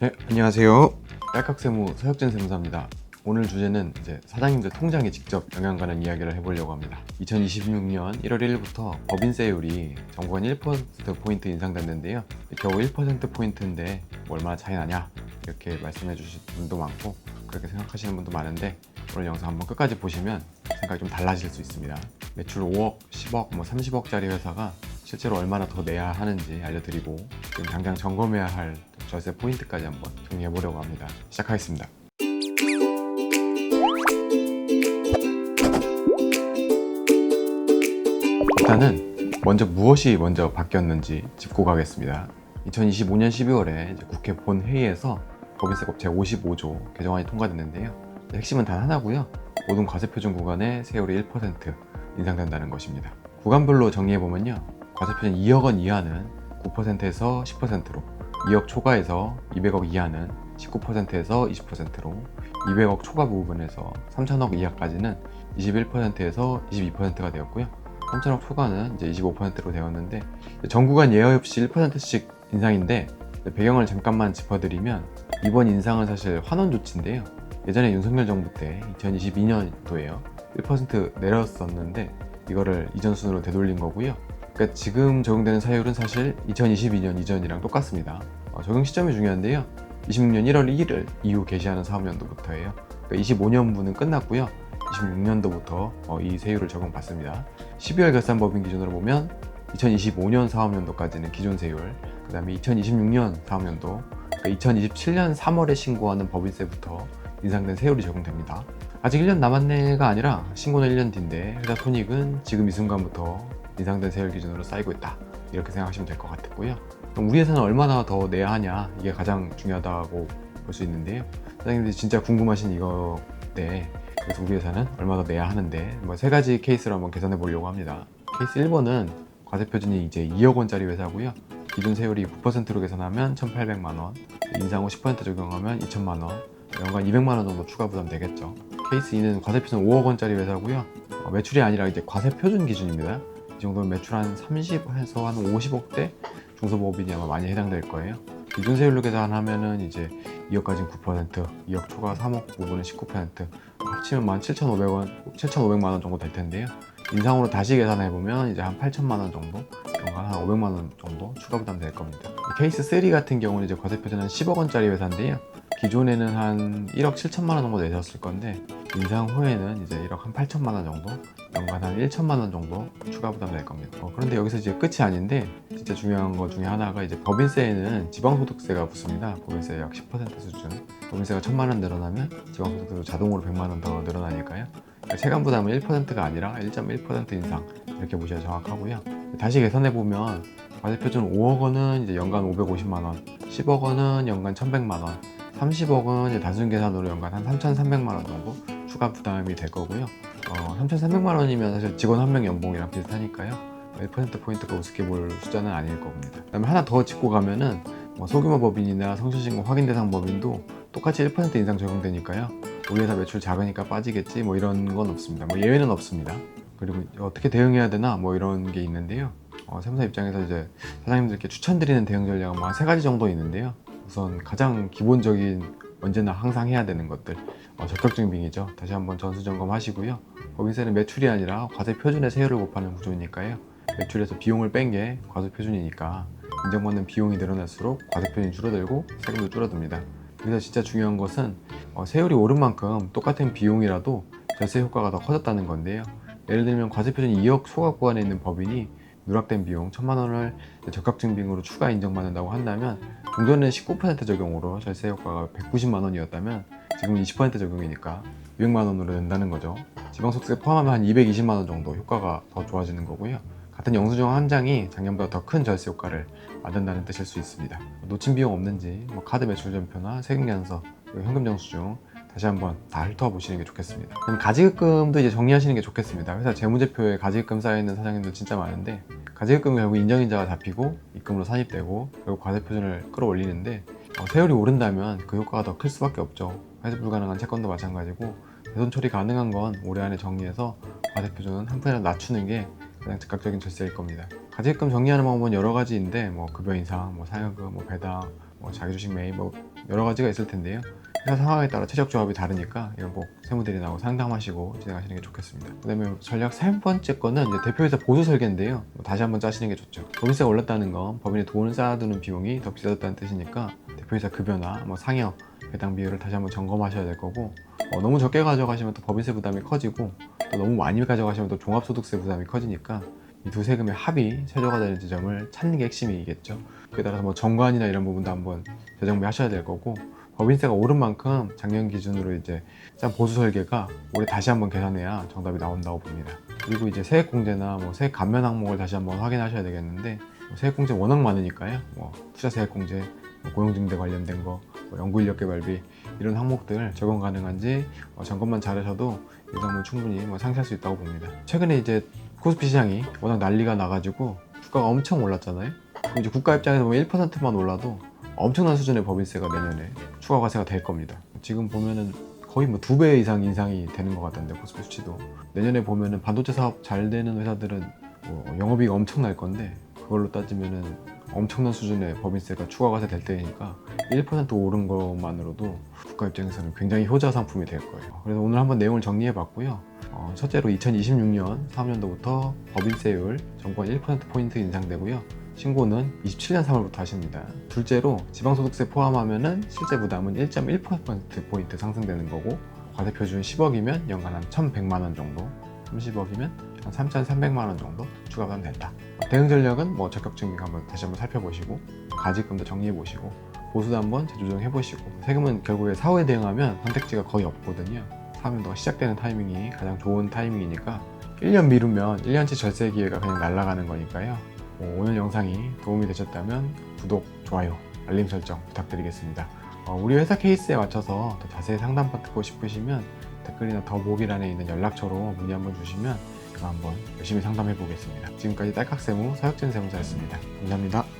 네, 안녕하세요. 딸깍세무 서혁진 세무사입니다. 오늘 주제는 이제 사장님들 통장에 직접 영향 가는 이야기를 해보려고 합니다. 2026년 1월 1일부터 법인세율이 정부가 1%포인트 인상됐는데요. 겨우 1%포인트인데 뭐 얼마나 차이 나냐 이렇게 말씀해 주실 분도 많고 그렇게 생각하시는 분도 많은데 오늘 영상 한번 끝까지 보시면 생각이 좀 달라질 수 있습니다. 매출 5억, 10억, 30억짜리 회사가 실제로 얼마나 더 내야 하는지 알려드리고 지금 당장 점검해야 할 절세 포인트까지 한번 정리해 보려고 합니다. 시작하겠습니다. 일단은 먼저 무엇이 먼저 바뀌었는지 짚고 가겠습니다. 2025년 12월에 국회 본회의에서 법인세법 제55조 개정안이 통과됐는데요. 핵심은 단 하나고요. 모든 과세표준 구간의 세율이 1% 인상된다는 것입니다. 구간별로 정리해보면요. 과세표준 2억 원 이하는 9%에서 10%로, 2억 초과에서 200억 이하는 19%에서 20%로, 200억 초과 부분에서 3천억 이하까지는 21%에서 22%가 되었고요. 3천억 초과는 이제 25%로 되었는데 전 구간 예외 없이 1%씩 인상인데 배경을 잠깐만 짚어드리면 이번 인상은 사실 환원 조치인데요. 예전에 윤석열 정부 때 2022년도에요. 1% 내렸었는데 이거를 이전 순으로 되돌린 거고요. 그러니까 지금 적용되는 사율은 사실 2022년 이전이랑 똑같습니다. 적용 시점이 중요한데요. 26년 1월 1일 이후 개시하는 사업연도부터예요. 그러니까 25년분은 끝났고요. 26년도부터 이 세율을 적용받습니다. 12월 결산법인 기준으로 보면 2025년 사업연도까지는 기존 세율, 그 다음에 2026년 사업연도, 그러니까 2027년 3월에 신고하는 법인세부터 인상된 세율이 적용됩니다. 아직 1년 남았네가 아니라 신고는 1년 뒤인데 회사 손익은 지금 이 순간부터 인상된 세율 기준으로 쌓이고 있다. 이렇게 생각하시면 될 것 같고요. 그럼 우리 회사는 얼마나 더 내야 하냐, 이게 가장 중요하다고 볼 수 있는데요. 사장님들이 진짜 궁금하신 이거인데, 그래서 우리 회사는 얼마 더 내야 하는데 세 가지 케이스로 한번 계산해 보려고 합니다. 케이스 1번은 과세표준이 이제 2억 원짜리 회사고요. 기존 세율이 9%로 계산하면 1,800만 원, 인상 후 10% 적용하면 2천만 원, 연간 200만 원 정도 추가 부담 되겠죠. 케이스 2는 과세표준 5억 원짜리 회사고요. 매출이 아니라 이제 과세표준 기준입니다. 이 정도면 매출 한 30에서 한 50억대 중소법인이 아마 많이 해당될 거예요. 기존 세율로 계산하면은 이제 2억까지는 9%, 2억 초과 3억 부분은 19%, 합치면 7,500만 원 정도 될 텐데요. 인상으로 다시 계산해보면 이제 한 8천만 원 정도, 연간 한 500만 원 정도 추가 부담 될 겁니다. 케이스 3 같은 경우는 이제 과세표준은 10억 원짜리 회사인데요. 기존에는 한 1억 7천만 원 정도 내셨을 건데 인상 후에는 이제 1억 한 8천만 원 정도, 연간 한 1천만 원 정도 추가 부담 될 겁니다. 그런데 여기서 이제 끝이 아닌데 진짜 중요한 것 중에 하나가 이제 법인세에는 지방소득세가 붙습니다. 법인세 약 10% 수준. 법인세가 1,000만 원 늘어나면 지방소득세도 자동으로 100만 원 더 늘어나니까요. 그러니까 체감 부담은 1%가 아니라 1.1% 인상 이렇게 보셔야 정확하고요. 다시 계산해 보면 과세표준 5억 원은 이제 연간 550만 원, 10억 원은 연간 1,100만 원, 30억은 이제 단순 계산으로 연간 한 3,300만 원 정도 추가 부담이 될 거고요. 3,300만 원이면 사실 직원 한 명 연봉이랑 비슷하니까요. 1%포인트가 우습게 볼 숫자는 아닐 겁니다. 그 다음에 하나 더 짚고 가면은 소규모 법인이나 성실신고 확인 대상 법인도 똑같이 1% 인상 적용되니까요. 우리 회사 매출 작으니까 빠지겠지 이런 건 없습니다. 예외는 없습니다. 그리고 어떻게 대응해야 되나 이런 게 있는데요. 세무사 입장에서 이제 사장님들께 추천드리는 대응 전략은 한 3가지 정도 있는데요. 우선 가장 기본적인 언제나 항상 해야 되는 것들, 적격증빙이죠. 다시 한번 전수점검 하시고요. 법인세는 매출이 아니라 과세표준의 세율을 곱하는 구조니까요. 매출에서 비용을 뺀 게 과세표준이니까 인정받는 비용이 늘어날수록 과세표준이 줄어들고 세금도 줄어듭니다. 그래서 진짜 중요한 것은 세율이 오른 만큼 똑같은 비용이라도 절세 효과가 더 커졌다는 건데요. 예를 들면 과세표준 2억 초과 구간에 있는 법인이 누락된 비용 1,000만 원을 적격증빙으로 추가 인정받는다고 한다면 종전에는 19% 적용으로 절세 효과가 190만 원이었다면 지금은 20% 적용이니까 200만 원으로 된다는 거죠. 지방소득세 포함하면 한 220만 원 정도 효과가 더 좋아지는 거고요. 같은 영수증 한 장이 작년보다 더 큰 절세 효과를 만든다는 뜻일 수 있습니다. 놓친 비용 없는지 카드 매출 전표나 세금연서, 현금 영수증 다시 한번 다 훑어보시는 게 좋겠습니다. 그럼 가지급금도 이제 정리하시는 게 좋겠습니다. 회사 재무제표에 가지급금 쌓여있는 사장님들 진짜 많은데 가지급금이 결국 인정인자가 잡히고 입금으로 산입되고 결국 과세표준을 끌어올리는데 세율이 오른다면 그 효과가 더 클 수밖에 없죠. 회수 불가능한 채권도 마찬가지고 대손 처리 가능한 건 올해 안에 정리해서 과세표준은 한 푼이라도 낮추는 게 가장 즉각적인 절세일 겁니다. 가지급금 정리하는 방법은 여러 가지인데 급여 인상, 상여금, 배당, 뭐 자기 주식 매입, 뭐 여러 가지가 있을 텐데요. 회사 상황에 따라 최적 조합이 다르니까 이런 꼭 세무들이나고 상담하시고 진행하시는 게 좋겠습니다. 그 다음에 전략 세 번째 거는 이제 대표이사 보수 설계인데요. 다시 한번 짜시는 게 좋죠. 법인세가 올랐다는 건 법인의 돈을 쌓아두는 비용이 더 비싸졌다는 뜻이니까 대표이사 급여나 뭐 상여 배당 비율을 다시 한번 점검하셔야 될 거고, 너무 적게 가져가시면 또 법인세 부담이 커지고, 또 너무 많이 가져가시면 또 종합소득세 부담이 커지니까 이 두 세금의 합이 최저가 되는 지점을 찾는 게 핵심이겠죠. 그에 따라서 뭐 정관이나 이런 부분도 한번 재정비 하셔야 될 거고, 법인세가 오른 만큼 작년 기준으로 이제 짠 보수 설계가 올해 다시 한번 계산해야 정답이 나온다고 봅니다. 그리고 이제 세액공제나 뭐 세액 감면 항목을 다시 한번 확인하셔야 되겠는데, 세액공제 워낙 많으니까요. 뭐 투자 세액공제, 뭐 고용증대 관련된 거, 뭐 연구인력 개발비 이런 항목들 적용 가능한지 점검만 잘하셔도 예상은 충분히 상쇄할 수 있다고 봅니다. 최근에 이제 코스피 시장이 워낙 난리가 나가지고 주가가 엄청 올랐잖아요. 그럼 이제 국가 입장에서 보면 1%만 올라도 엄청난 수준의 법인세가 내년에 추가 과세가 될 겁니다. 지금 보면은 거의 뭐 2배 이상 인상이 되는 것 같던데, 코스피 수치도. 내년에 보면은 반도체 사업 잘 되는 회사들은 뭐 영업이익 엄청 날 건데, 그걸로 따지면은 엄청난 수준의 법인세가 추가 과세 될 때니까 1% 오른 것만으로도 국가 입장에서는 굉장히 효자 상품이 될 거예요. 그래서 오늘 한번 내용을 정리해 봤고요. 첫째로 2026년 3년도부터 법인세율 정권 1%포인트 인상되고요. 신고는 27년 3월부터 하십니다. 둘째로 지방소득세 포함하면은 실제 부담은 1.1%포인트 상승되는 거고, 과세표준 10억이면 연간 한 1,100만 원 정도, 30억이면 한 3,300만 원 정도 추가 부담된다. 대응 전략은 뭐 적격증 한번 다시 한번 살펴보시고, 가지금도 정리해 보시고, 보수도 한번 재조정해 보시고. 세금은 결국에 사후에 대응하면 선택지가 거의 없거든요. 사면도가 시작되는 타이밍이 가장 좋은 타이밍이니까 1년 미루면 1년치 절세 기회가 그냥 날아가는 거니까요. 오늘 영상이 도움이 되셨다면 구독, 좋아요, 알림 설정 부탁드리겠습니다. 우리 회사 케이스에 맞춰서 더 자세히 상담 받고 싶으시면 댓글이나 더보기란에 있는 연락처로 문의 한번 주시면 제가 한번 열심히 상담해 보겠습니다. 지금까지 딸깍세무 서혁진 세무사였습니다. 감사합니다.